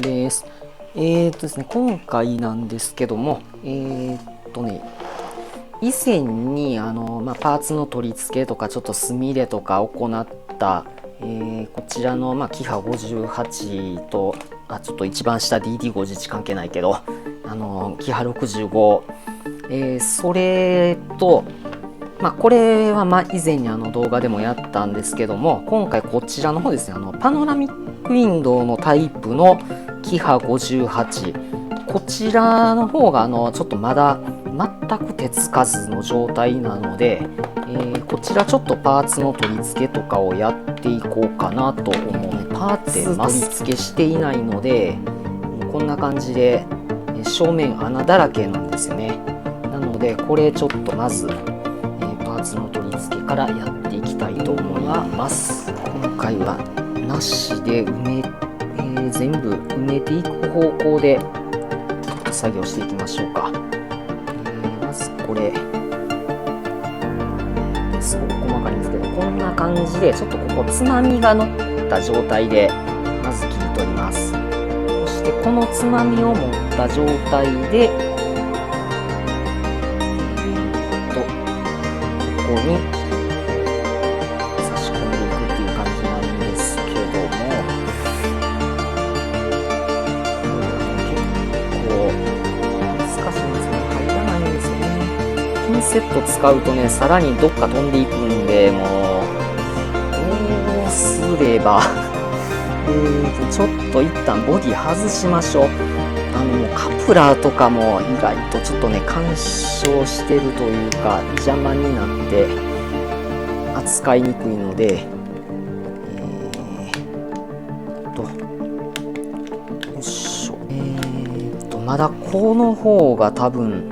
です。ですね、今回なんですけども、以前にパーツの取り付けとかちょっと墨入れとか行った、こちらの、キハ58とちょっと一番下 DD51 関係ないけどキハ65、それとこれは以前に動画でもやったんですけども、今回こちらの方ですね、パノラミックウィンドウのタイプのキハ58、こちらの方がちょっとまだ全く手つかずの状態なので、こちらちょっとパーツの取り付けとかをやっていこうかなと思うね。パーツ取り付けしていないので、こんな感じで正面穴だらけなんですよね。なのでこれちょっとまずパーツの取り付けからやっていきたいと思います。今回はなしで全部埋めていく方向で作業していきましょうか。まずこれすごく細かいんですけど、こんな感じでちょっとここつまみが乗った状態でまず切り取ります。そしてこのつまみを持った状態でここに差し込んでいくっていう感じなんですけども、結構難しいんですよね。入らないんですよね。ピンセット使うとね、さらにどっか飛んでいくんで、もうどうすればちょっと一旦ボディ外しましょう。もうカプラーとかも意外とちょっとね干渉してるというか邪魔になって扱いにくいので、よいしょ。まだこの方が多分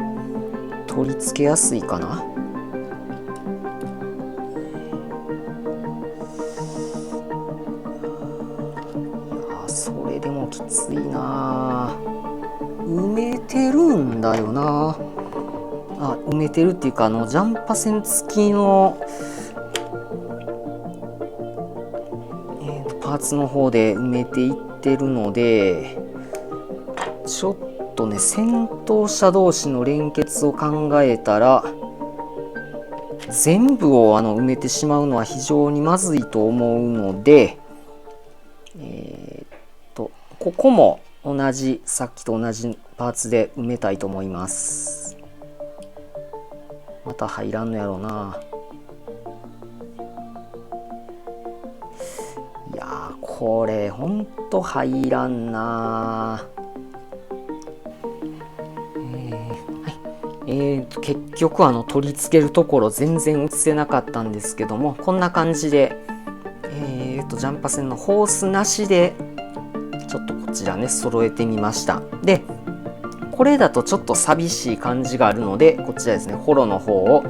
取り付けやすいかな。それでもきついな。埋めてるんだよな。埋めてるっていうかジャンパ線付きの、パーツの方で埋めていってるので、ちょっとね先頭車同士の連結を考えたら全部を埋めてしまうのは非常にまずいと思うので、ここもさっきと同じパーツで埋めたいと思います。また入らんのやろうな。いやー、これほんと入らんな。結局取り付けるところ全然映せなかったんですけども、こんな感じでジャンパ線のホースなしでちょっとこちらね揃えてみました。でこれだとちょっと寂しい感じがあるので、こちらですね、ホロの方を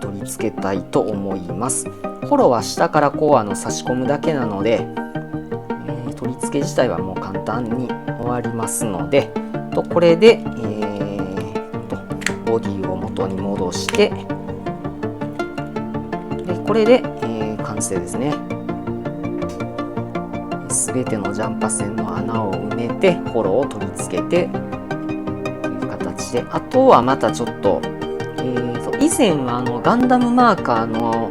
取り付けたいと思います。ホロは下からこう差し込むだけなので、取り付け自体はもう簡単に終わりますので、これで、ボディを元に戻して、でこれで、完成ですね。すべてのジャンパ線の穴を埋めてホロを取り付けてという形で、あとはまたちょっと、以前はガンダムマーカーの、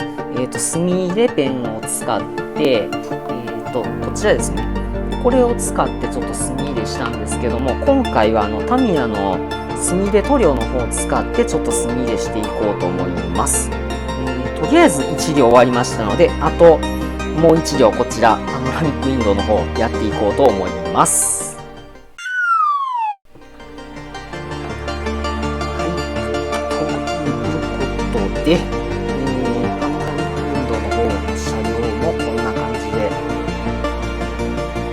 墨入れペンを使って、こちらですね、これを使ってちょっと墨入れしたんですけども、今回はタミヤの墨入れ塗料の方を使ってちょっと墨入れしていこうと思います。とりあえず1両終わりましたので、あともう1両こちらパノラミックウィンドウの方やっていこうと思います。はい、ということで、パノラミックウィンドウの方の車両もこんな感じで、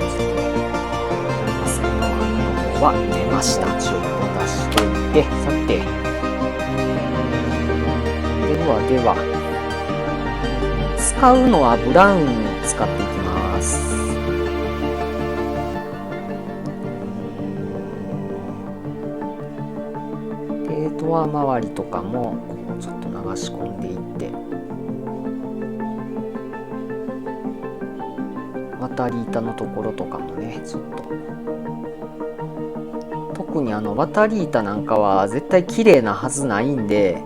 ジャンパ線の穴の方は埋めました。ちょっと出しといて、さて、では使うのはブラウンを使っていきます。ドア周りとかもちょっと流し込んでいって、渡り板のところとかもねちょっと特に渡り板なんかは絶対綺麗なはずないんで、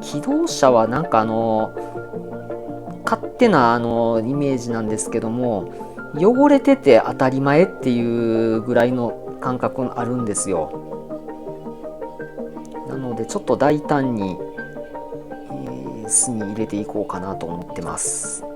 気動車はなんか勝手なイメージなんですけども、汚れてて当たり前っていうぐらいの感覚あるんですよ。なのでちょっと大胆に、炭入れていこうかなと思ってます。あ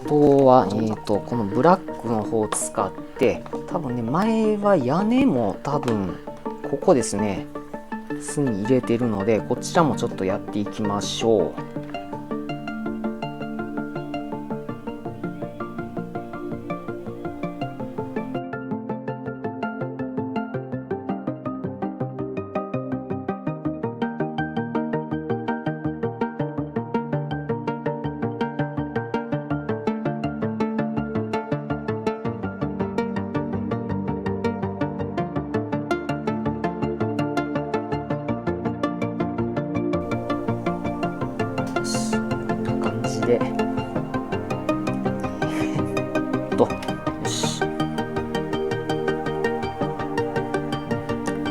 とは、このブラックの方を使って、多分ね、前は屋根も多分ここですね、炭入れてるので、こちらもちょっとやっていきましょう。でよし、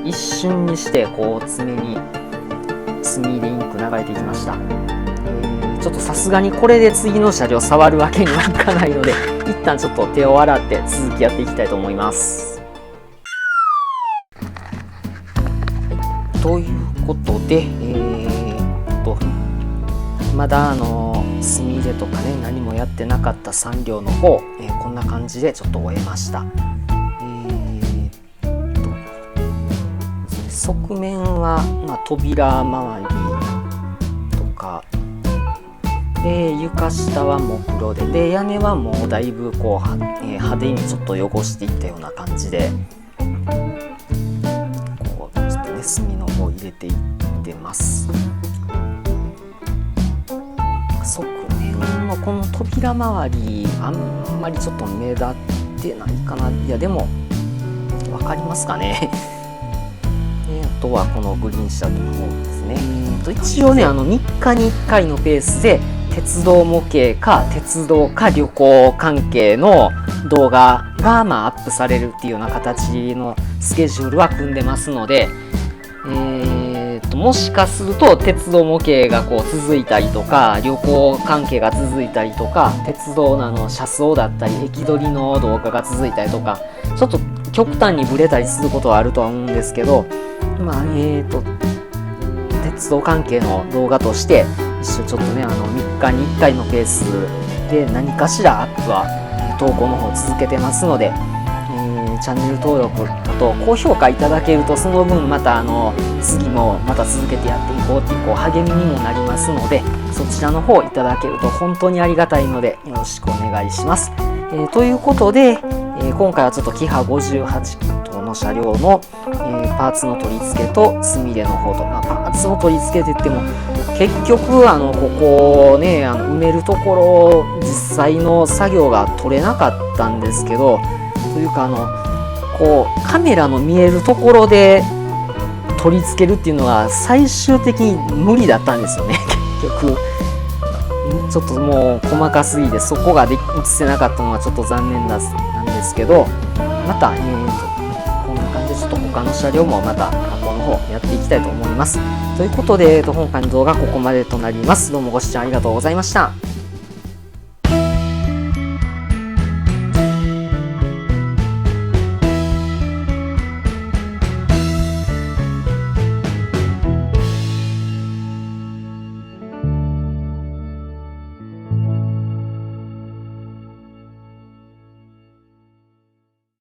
一瞬にしてこう爪に炭でインク流れていきました。ちょっとさすがにこれで次の車両触るわけにはいかないので、一旦ちょっと手を洗って続きやっていきたいと思います。ということで、まだ墨入れとかね、何もやってなかった3両の方、こんな感じでちょっと終えました。側面は、扉周りとかで、床下は木黒で、屋根はもうだいぶこう、派手にちょっと汚していったような感じで、こうちょっとね、墨の方入れていってます。側面のこの扉周り、あんまりちょっと目立ってないかな。いやでも分かりますかね。あとはこのグリーン車の方ですね。一応ね、3日に1回のペースで鉄道模型か鉄道か旅行関係の動画がアップされるっていうような形のスケジュールは組んでますので、もしかすると鉄道模型がこう続いたりとか、旅行関係が続いたりとか、鉄道の車窓だったり駅撮りの動画が続いたりとか、ちょっと極端にブレたりすることはあるとは思うんですけど、鉄道関係の動画として一緒ちょっとね、3日に1回のペースで何かしらアップは投稿の方続けてますので、チャンネル登録、あと高評価いただけると、その分また次もまた続けてやっていこうっていう励みにもなりますので、そちらの方いただけると本当にありがたいのでよろしくお願いします。ということで、今回はちょっとキハ58頭の車両の、パーツの取り付けと墨入れの方と、パーツの取り付けって言っても結局ここをね、埋めるところ実際の作業が取れなかったんですけど、というかこうカメラの見えるところで取り付けるっていうのは最終的に無理だったんですよね。結局ちょっともう細かすぎてそこが映せなかったのはちょっと残念なんですけど、また、こんな感じでちょっと他の車両もまた加工の方やっていきたいと思います。ということで、今回の動画はここまでとなります。どうもご視聴ありがとうございました。